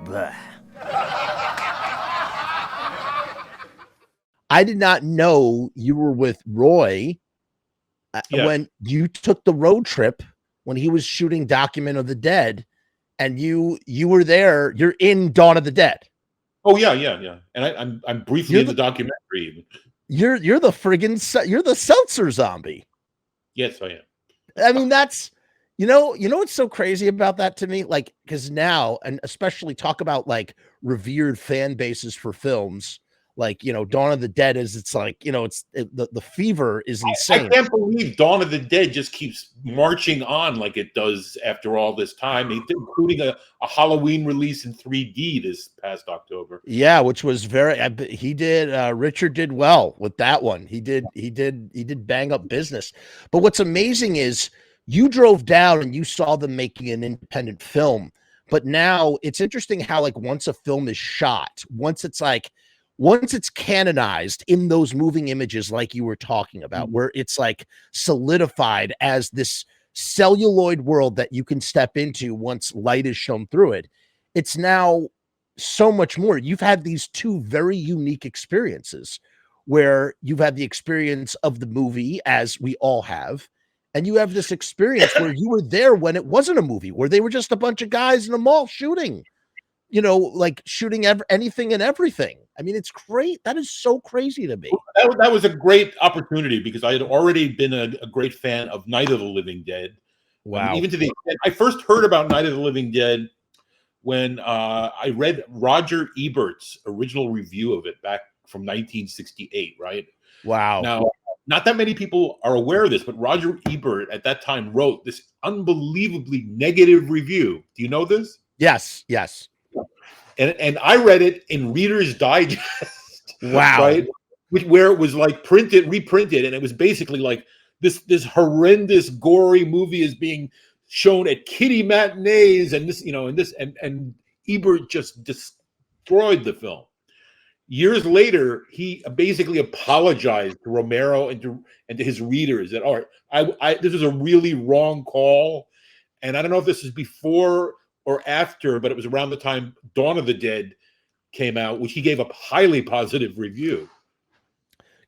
Blah. I did not know you were with Roy when you took the road trip when he was shooting Document of the Dead, and you were there. You're in Dawn of the Dead. Oh yeah. And I'm briefly in the documentary. You're the Seltzer zombie. Yes, I am. I mean, that's you know what's so crazy about that to me? Like, because now, and especially talk about like revered fan bases for films. Like, Dawn of the Dead it's like, the fever is insane. I can't believe Dawn of the Dead just keeps marching on like it does after all this time, including a Halloween release in 3D this past October. Yeah, which was Richard did well with that one. He did bang up business. But what's amazing is you drove down and you saw them making an independent film. But now it's interesting how, like, once a film is shot, once it's canonized in those moving images, like you were talking about, where it's like solidified as this celluloid world that you can step into once light is shown through it, it's now so much more. You've had these two very unique experiences where you've had the experience of the movie, as we all have, and you have this experience where you were there when it wasn't a movie, where they were just a bunch of guys in a mall shooting. Like shooting anything and everything. I mean, it's great. That is so crazy to me. That was a great opportunity because I had already been a great fan of Night of the Living Dead. Wow. Even to the extent I first heard about Night of the Living Dead when I read Roger Ebert's original review of it back from 1968, right? Wow. Now, not that many people are aware of this, but Roger Ebert at that time wrote this unbelievably negative review. Do you know this? Yes. And I read it in Reader's Digest. Wow. Right? Where it was like reprinted, and it was basically like this horrendous, gory movie is being shown at kiddie matinees, and this, and Ebert just destroyed the film. Years later, he basically apologized to Romero and to his readers that, all right, this is a really wrong call. And I don't know if this is before or after, but it was around the time Dawn of the Dead came out, which he gave a highly positive review.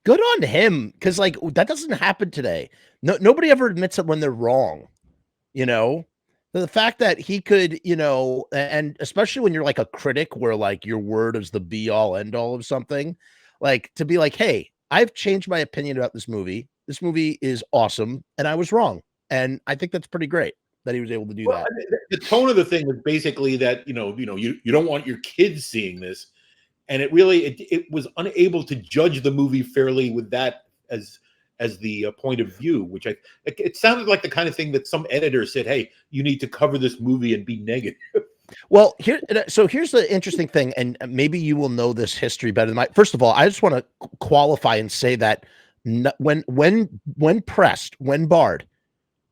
Good on him, because like that doesn't happen today. Nobody ever admits it when they're wrong. The fact that he could, and especially when you're like a critic, where like your word is the be all end all of something, like to be like, hey, I've changed my opinion about this movie. This movie is awesome, and I was wrong, and I think that's pretty great that he was able to do that. The tone of the thing was basically that you don't want your kids seeing this, and it was unable to judge the movie fairly with that as the point of view, which it sounded like the kind of thing that some editor said, hey, you need to cover this movie and be negative. Well, here's the interesting thing, and maybe you will know this history better than first of all, I just want to qualify and say that when pressed, when barred,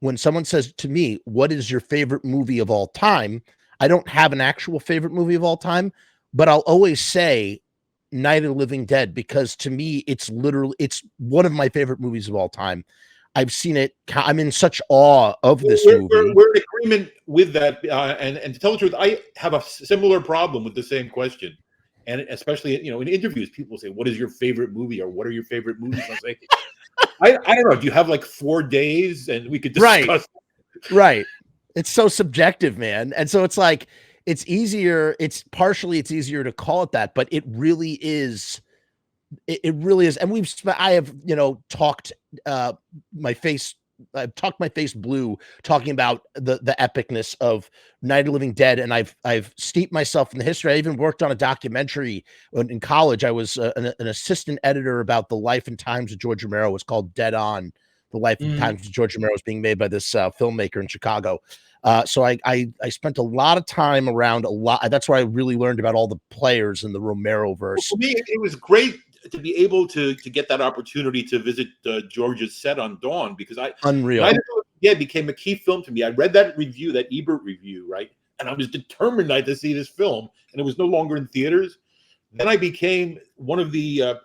when someone says to me, what is your favorite movie of all time? I don't have an actual favorite movie of all time, but I'll always say Night of the Living Dead, because to me, it's one of my favorite movies of all time. I've seen it. I'm in such awe of this movie. We're in agreement with that. And to tell the truth, I have a similar problem with the same question. And especially, in interviews, people say, what is your favorite movie? Or what are your favorite movies? I say, I don't know. Do you have like 4 days and we could discuss? Right. It's so subjective, man. And so it's like, it's easier to call it that, but it really is. It really is. And I have, talked my face blue talking about the epicness of Night of the Living Dead. And I've steeped myself in the history. I even worked on a documentary in college. I was an assistant editor about the life and times of George Romero. It was called Dead On. The life and times of George Romero was being made by this filmmaker in Chicago. So I spent a lot of time around a lot. That's where I really learned about all the players in the Romero verse. For me, it was great to be able to get that opportunity to visit George's set on Dawn, because Unreal. Became a key film to me. I read that review, that Ebert review, right? And I was determined to see this film, and it was no longer in theaters. Then I became one of the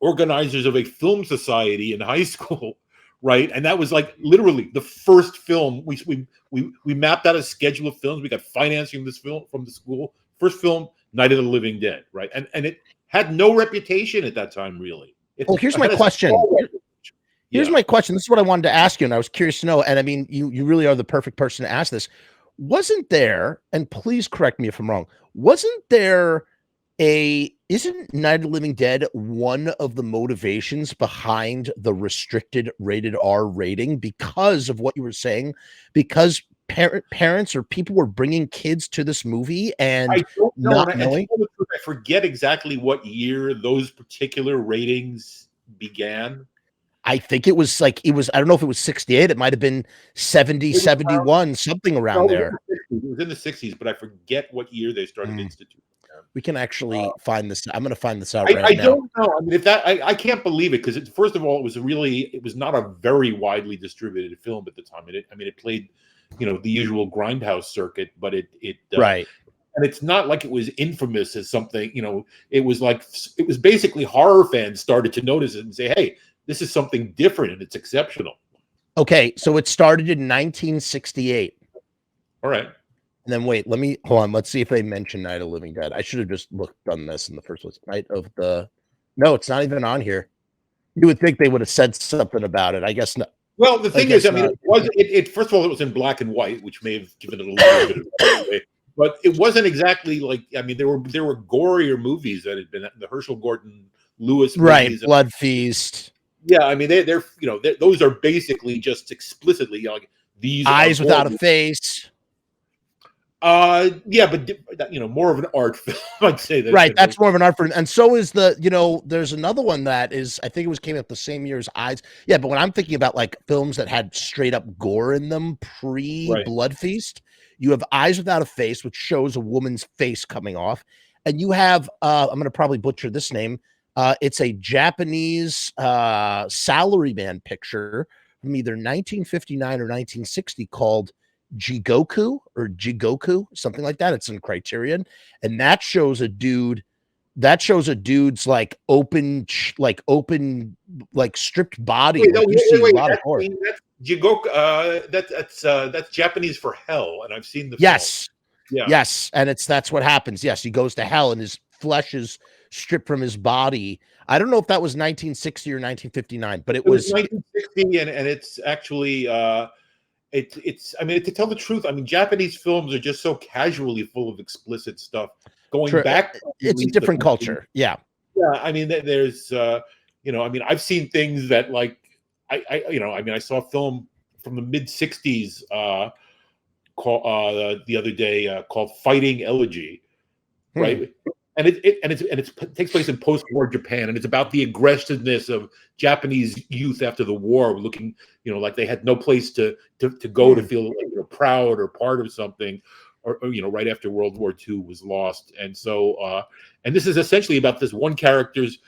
organizers of a film society in high school, right? And that was like literally the first film we mapped out a schedule of films. We got financing this film from the school First film, Night of the Living Dead, right? And it had no reputation at that time, really. Well, here's my question. Here's my question. This is what I wanted to ask you, and I was curious to know. And I mean, you really are the perfect person to ask this. Wasn't there, and please correct me if I'm wrong, isn't Night of the Living Dead one of the motivations behind the restricted rated R rating because of what you were saying? Because parents or people were bringing kids to this movie and I don't know. not knowing. I forget exactly what year those particular ratings began. I think it was I don't know if it was 68. It might have been 70, 71, something around there. It was in the 60s, but I forget what year they started instituting. We can actually find this. I'm going to find this out right now. I don't know. I mean, if that, I can't believe it because first of all, it was not a very widely distributed film at the time. It played, the usual grindhouse circuit, but it right. And it's not like it was infamous as something. It was basically horror fans started to notice it and say, "Hey, this is something different and it's exceptional." Okay, so it started in 1968. All right. And then wait, hold on. Let's see if they mention Night of the Living Dead. I should have just done this in the first place. No, it's not even on here. You would think they would have said something about it. I guess not. Well, the thing is, first of all, it was in black and white, which may have given it a little bit of away. But it wasn't exactly there were gorier movies that had been the Herschel Gordon Lewis movies. Right, Blood Feast. Yeah, I mean they're those are basically just explicitly these Eyes Without a Face. Yeah, but more of an art film, I'd say that. Right, that's more of an art film, and so is there's another one that is, I think it came out the same year as Eyes. Yeah, but when I'm thinking about films that had straight up gore in them Blood Feast, you have Eyes Without a Face, which shows a woman's face coming off, and you have I'm going to probably butcher this name. It's a Japanese salaryman picture from either 1959 or 1960 called Jigoku, something like that. It's in Criterion, and that shows a dude's open stripped body. That's Jigoku. That's Japanese for hell, and I've seen the yes, film. Yeah. Yes, and that's what happens. Yes, he goes to hell, and his flesh is stripped from his body. I don't know if that was 1960 or 1959, but it was 1960, and it's actually. It's to tell the truth, Japanese films are just so casually full of explicit stuff going back. It's a different culture. Yeah. There's I've seen things that I saw a film from the mid 60s called the other day called Fighting Elegy, right? And it takes place in post-war Japan, and it's about the aggressiveness of Japanese youth after the war, looking, like they had no place to go to feel proud or part of something, or right after World War II was lost. And so, and this is essentially about this one character's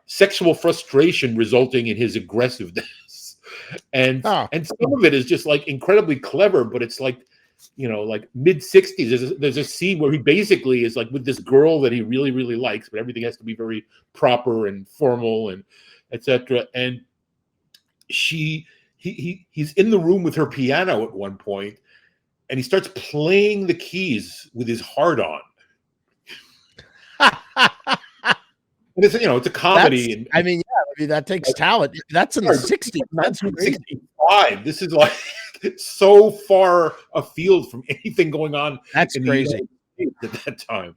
sexual frustration resulting in his aggressiveness, and some of it is just incredibly clever, but it's mid 60s. There's a scene where he basically is with this girl that he really, really likes, but everything has to be very proper and formal and etc. And he's in the room with her piano at one point, and he starts playing the keys with his heart on. And it's a comedy. That takes talent. That's in the 60s. That's 1965. This is so far afield from anything going on. That's crazy at that time.